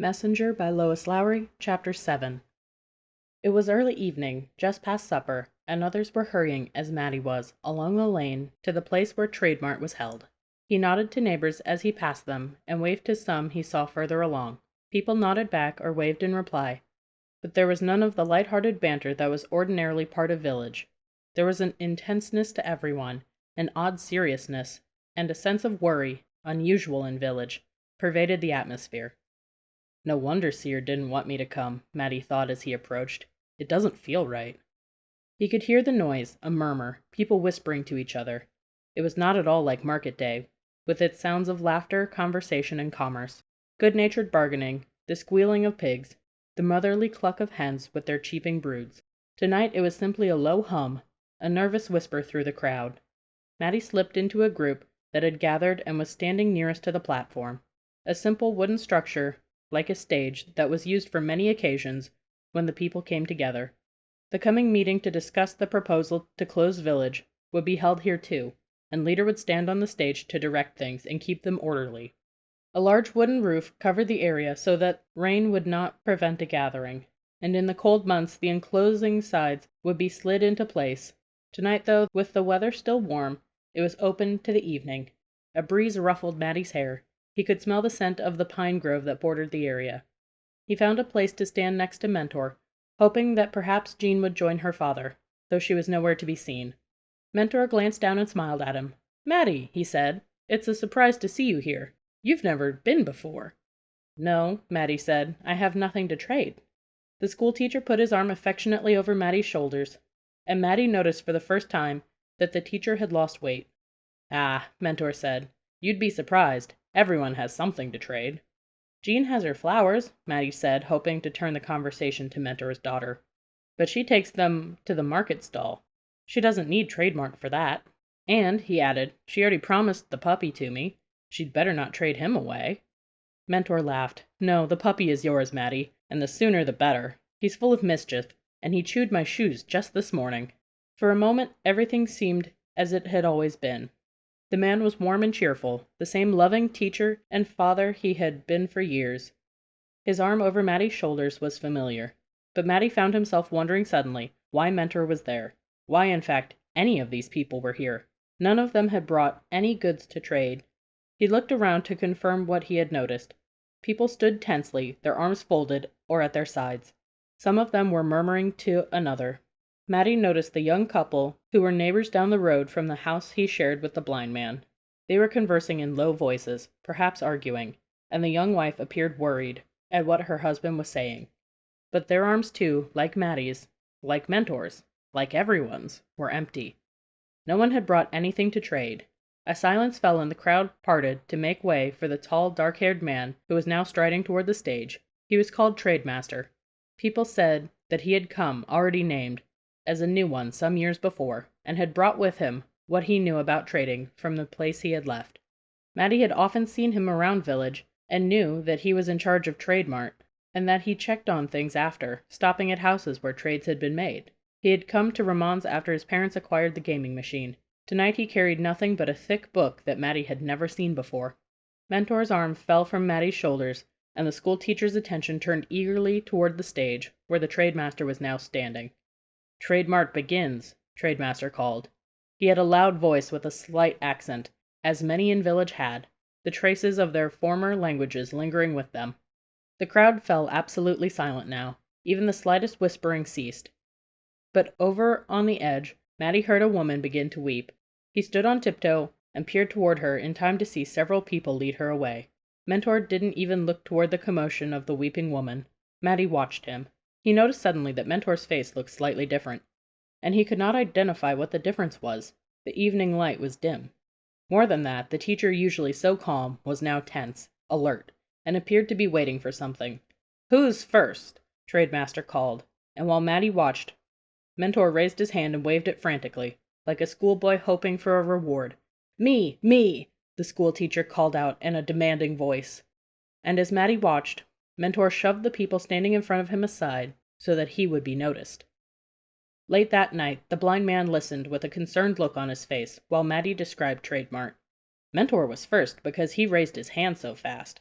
Messenger by Lois Lowry, Chapter 7. It was early evening, just past supper, and others were hurrying, as Matty was, along the lane to the place where Trade Mart was held. He nodded to neighbors as he passed them, and waved to some he saw further along. People nodded back or waved in reply, but there was none of the light-hearted banter that was ordinarily part of village. There was an intenseness to everyone, an odd seriousness, and a sense of worry, unusual in village, pervaded the atmosphere. No wonder Sear didn't want me to come, Matty thought as he approached. It doesn't feel right. He could hear the noise, a murmur, people whispering to each other. It was not at all like market day, with its sounds of laughter, conversation, and commerce, good-natured bargaining, the squealing of pigs, the motherly cluck of hens with their cheeping broods. Tonight it was simply a low hum, a nervous whisper through the crowd. Matty slipped into a group that had gathered and was standing nearest to the platform, a simple wooden structure like a stage that was used for many occasions when the people came together. The coming meeting to discuss the proposal to close village would be held here too, and leader would stand on the stage to direct things and keep them orderly. A large wooden roof covered the area so that rain would not prevent a gathering, and in the cold months the enclosing sides would be slid into place. Tonight, though, with the weather still warm, it was open to the evening. A breeze ruffled Matty's hair. He could smell the scent of the pine grove that bordered the area. He found a place to stand next to Mentor, hoping that perhaps Jean would join her father, though she was nowhere to be seen. Mentor glanced down and smiled at him. "Matty," he said, "it's a surprise to see you here. You've never been before." "No," Matty said, "I have nothing to trade." The schoolteacher put his arm affectionately over Matty's shoulders, and Matty noticed for the first time that the teacher had lost weight. "Ah," Mentor said, "you'd be surprised. Everyone has something to trade." "Jean has her flowers," Matty said, hoping to turn the conversation to Mentor's daughter. "But she takes them to the market stall. She doesn't need Trade Mart for that. And," he added, "she already promised the puppy to me. She'd better not trade him away." Mentor laughed. "No, the puppy is yours, Matty, and the sooner the better. He's full of mischief, and he chewed my shoes just this morning." For a moment everything seemed as it had always been. The man was warm and cheerful, the same loving teacher and father he had been for years. His arm over Matty's shoulders was familiar. But Matty found himself wondering suddenly why Mentor was there, why in fact any of these people were here. None of them had brought any goods to trade. He looked around to confirm what he had noticed. People stood tensely, their arms folded or at their sides. Some of them were murmuring to another. Matty noticed the young couple who were neighbors down the road from the house he shared with the blind man. They were conversing in low voices, perhaps arguing, and the young wife appeared worried at what her husband was saying. But their arms too, like Matty's, like Mentor's, like everyone's, were empty. No one had brought anything to trade. A silence fell and the crowd parted to make way for the tall, dark-haired man who was now striding toward the stage. He was called Trademaster. People said that he had come, already named, as a new one some years before, and had brought with him what he knew about trading from the place he had left. Matty had often seen him around village, and knew that he was in charge of Trade Mart, and that he checked on things after, stopping at houses where trades had been made. He had come to Ramon's after his parents acquired the gaming machine. Tonight he carried nothing but a thick book that Matty had never seen before. Mentor's arm fell from Matty's shoulders, and the schoolteacher's attention turned eagerly toward the stage, where the Trademaster was now standing. "Trade Mart begins," Trademaster called. He had a loud voice with a slight accent, as many in village had, the traces of their former languages lingering with them. The crowd fell absolutely silent now. Even the slightest whispering ceased. But over on the edge, Matty heard a woman begin to weep. He stood on tiptoe and peered toward her in time to see several people lead her away. Mentor didn't even look toward the commotion of the weeping woman. Matty watched him. He noticed suddenly that Mentor's face looked slightly different, and he could not identify what the difference was. The evening light was dim. More than that, the teacher, usually so calm, was now tense, alert, and appeared to be waiting for something. "Who's first?" Trademaster called, and while Matty watched, Mentor raised his hand and waved it frantically, like a schoolboy hoping for a reward. "Me! Me!" the schoolteacher called out in a demanding voice. And as Matty watched, Mentor shoved the people standing in front of him aside so that he would be noticed. Late that night, the blind man listened with a concerned look on his face while Matty described Trade Mart. Mentor was first because he raised his hand so fast.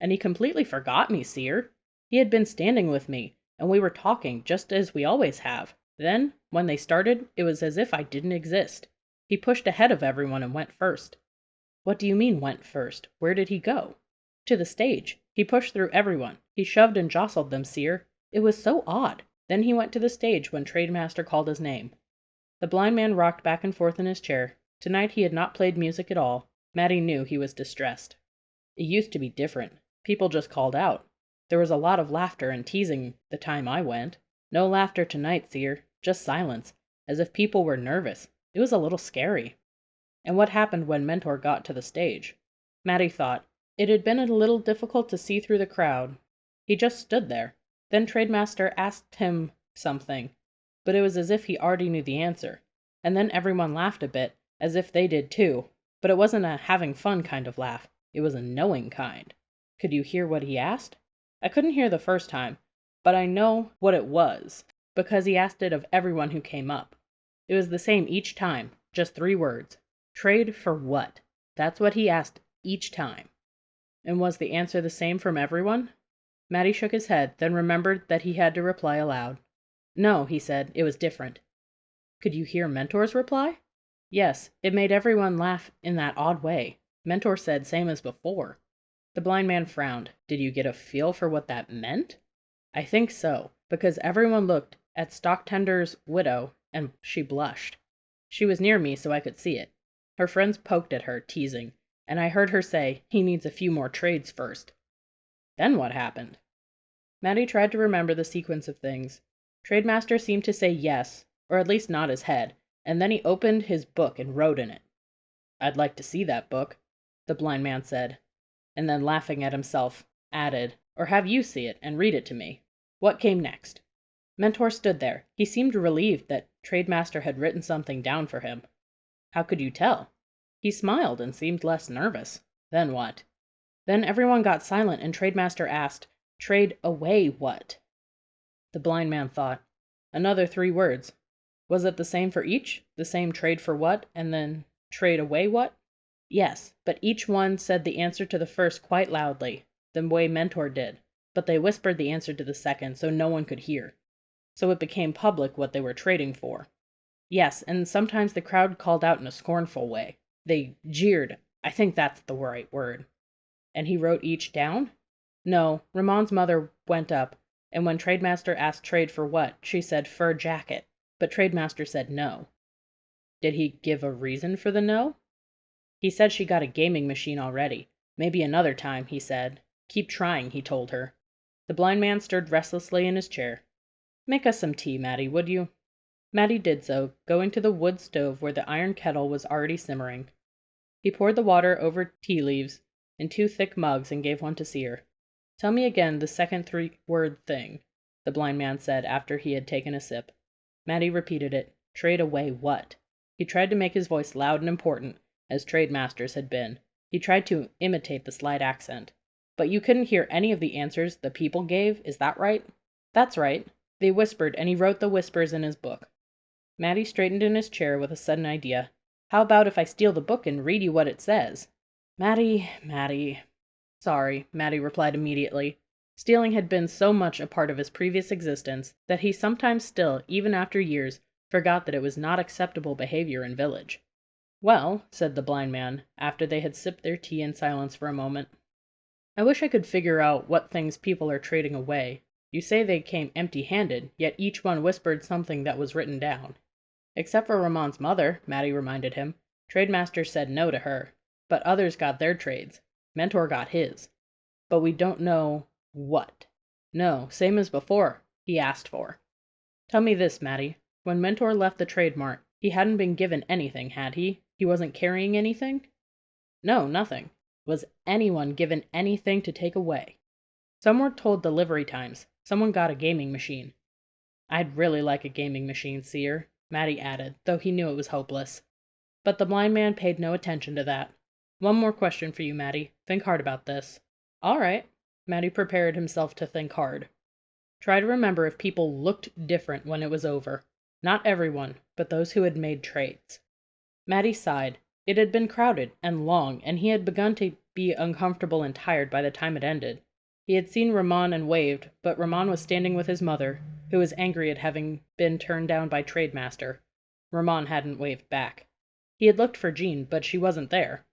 And he completely forgot me, seer. He had been standing with me, and we were talking just as we always have. Then, when they started, it was as if I didn't exist. He pushed ahead of everyone and went first." "What do you mean, went first? Where did he go?" "To the stage. He pushed through everyone. He shoved and jostled them, seer. It was so odd. Then he went to the stage when Trademaster called his name." The blind man rocked back and forth in his chair. Tonight he had not played music at all. Mattie knew he was distressed. "It used to be different. People just called out. There was a lot of laughter and teasing the time I went. No laughter tonight, seer. Just silence, as if people were nervous. It was a little scary." "And what happened when Mentor got to the stage?" Mattie thought. It had been a little difficult to see through the crowd. He just stood there. Then Trademaster asked him something, but it was as if he already knew the answer. And then everyone laughed a bit, as if they did too. But it wasn't a having fun kind of laugh. It was a knowing kind. "Could you hear what he asked?" "I couldn't hear the first time, but I know what it was, because he asked it of everyone who came up. It was the same each time, just 3 words. Trade for what? That's what he asked each time." "And was the answer the same from everyone?" Matty shook his head, then remembered that he had to reply aloud. "No," he said, "it was different." "Could you hear Mentor's reply?" "Yes, it made everyone laugh in that odd way. Mentor said same as before." The blind man frowned. "Did you get a feel for what that meant?" "I think so, because everyone looked at Stocktender's widow, and she blushed. She was near me, so I could see it. Her friends poked at her, teasing, and I heard her say, 'He needs a few more trades first.'" "Then what happened?" Matty tried to remember the sequence of things. Trademaster seemed to say yes, or at least nod his head, and then he opened his book and wrote in it. "I'd like to see that book," the blind man said, and then laughing at himself, added, "or have you see it and read it to me." "What came next?" Mentor stood there. He seemed relieved that Trademaster had written something down for him. "How could you tell?" "He smiled and seemed less nervous." "Then what?" "Then everyone got silent and Trademaster asked, 'Trade away what?'" The blind man thought. "Another 3 words. Was it the same for each? The same trade for what, and then trade away what?" "Yes, but each one said the answer to the first quite loudly, the way Mentor did, but they whispered the answer to the second so no one could hear. So it became public what they were trading for." "Yes, and sometimes the crowd called out in a scornful way. They jeered. I think that's the right word." "And he wrote each down?" "No, Ramon's mother went up, and when Trademaster asked trade for what, she said fur jacket, but Trademaster said no." "Did he give a reason for the no?" "He said she got a gaming machine already. Maybe another time, he said. Keep trying, he told her." The blind man stirred restlessly in his chair. "Make us some tea, Matty, would you?" Matty did so, going to the wood stove where the iron kettle was already simmering. He poured the water over tea leaves in 2 thick mugs and gave one to Seer. "Tell me again the second 3-word thing," the blind man said after he had taken a sip. Matty repeated it. "Trade away what?" He tried to make his voice loud and important, as Trademaster's had been. He tried to imitate the slight accent. "But you couldn't hear any of the answers the people gave, is that right?" "That's right. They whispered, and he wrote the whispers in his book." Matty straightened in his chair with a sudden idea. "How about if I steal the book and read you what it says?" Matty. "Sorry," Matty replied immediately. Stealing had been so much a part of his previous existence that he sometimes still, even after years, forgot that it was not acceptable behavior in village. "Well," said the blind man, after they had sipped their tea in silence for a moment, "I wish I could figure out what things people are trading away. You say they came empty-handed, yet each one whispered something that was written down." "Except for Ramon's mother," Matty reminded him. "Trademaster said no to her. But others got their trades. Mentor got his. But we don't know what." "No, same as before. He asked for." "Tell me this, Matty. When Mentor left the trade mart, he hadn't been given anything, had he? He wasn't carrying anything?" "No, nothing." "Was anyone given anything to take away?" "Some were told delivery times. Someone got a gaming machine." "I'd really like a gaming machine, Seer," Matty added, though he knew it was hopeless. But the blind man paid no attention to that. "One more question for you, Matty. Think hard about this." "All right." Matty prepared himself to think hard. "Try to remember if people looked different when it was over. Not everyone, but those who had made trades." Matty sighed. It had been crowded and long, and he had begun to be uncomfortable and tired by the time it ended. He had seen Ramon and waved, but Ramon was standing with his mother, who was angry at having been turned down by Trademaster. Ramon hadn't waved back. He had looked for Jean, but she wasn't there.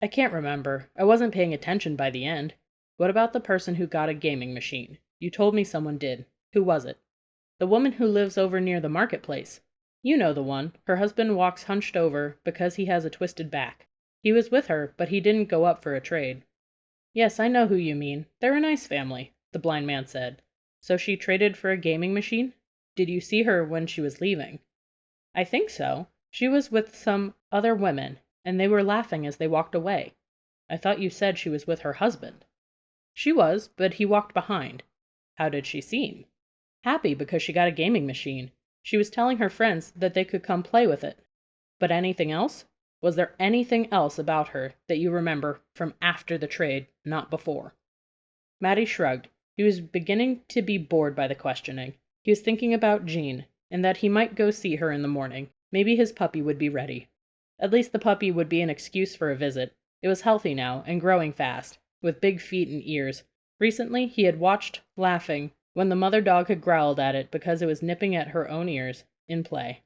I can't remember. I wasn't paying attention by the end. What about the person who got a gaming machine? You told me someone did. Who was it? The woman who lives over near the marketplace. You know the one. Her husband walks hunched over because he has a twisted back. He was with her, but he didn't go up for a trade. Yes, I know who you mean. They're a nice family, the blind man said. So she traded for a gaming machine? Did you see her when she was leaving? I think so. She was with some other women, and they were laughing as they walked away. I thought you said she was with her husband. She was, but he walked behind. How did she seem? Happy because she got a gaming machine. She was telling her friends that they could come play with it. But anything else? Was there anything else about her that you remember from after the trade, not before? Matty shrugged. He was beginning to be bored by the questioning. He was thinking about Jean, and that he might go see her in the morning. Maybe his puppy would be ready. At least the puppy would be an excuse for a visit. It was healthy now, and growing fast, with big feet and ears. Recently he had watched, laughing, when the mother dog had growled at it because it was nipping at her own ears, in play.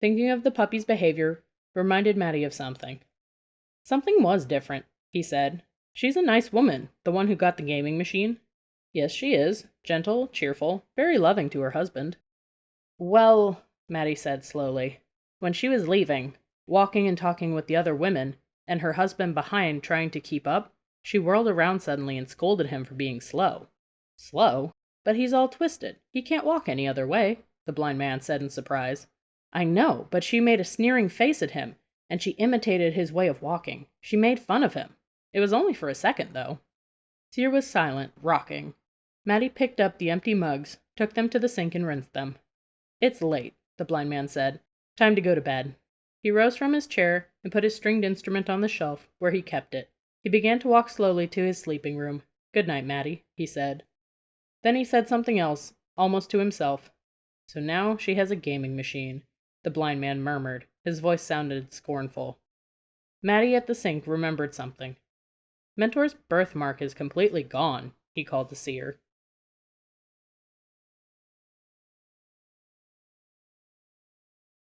Thinking of the puppy's behavior reminded Matty of something. Something was different, he said. She's a nice woman, the one who got the gaming machine. Yes, she is. Gentle, cheerful, very loving to her husband. Well, Matty said slowly, when she was leaving, walking and talking with the other women, and her husband behind trying to keep up, she whirled around suddenly and scolded him for being slow. Slow? But he's all twisted. He can't walk any other way, the blind man said in surprise. I know, but she made a sneering face at him, and she imitated his way of walking. She made fun of him. It was only for a second, though. Sear was silent, rocking. Matty picked up the empty mugs, took them to the sink and rinsed them. It's late, the blind man said. Time to go to bed. He rose from his chair and put his stringed instrument on the shelf, where he kept it. He began to walk slowly to his sleeping room. Good night, Matty, he said. Then he said something else, almost to himself. So now she has a gaming machine, the blind man murmured. His voice sounded scornful. Matty at the sink remembered something. Mentor's birthmark is completely gone, he called to Sear.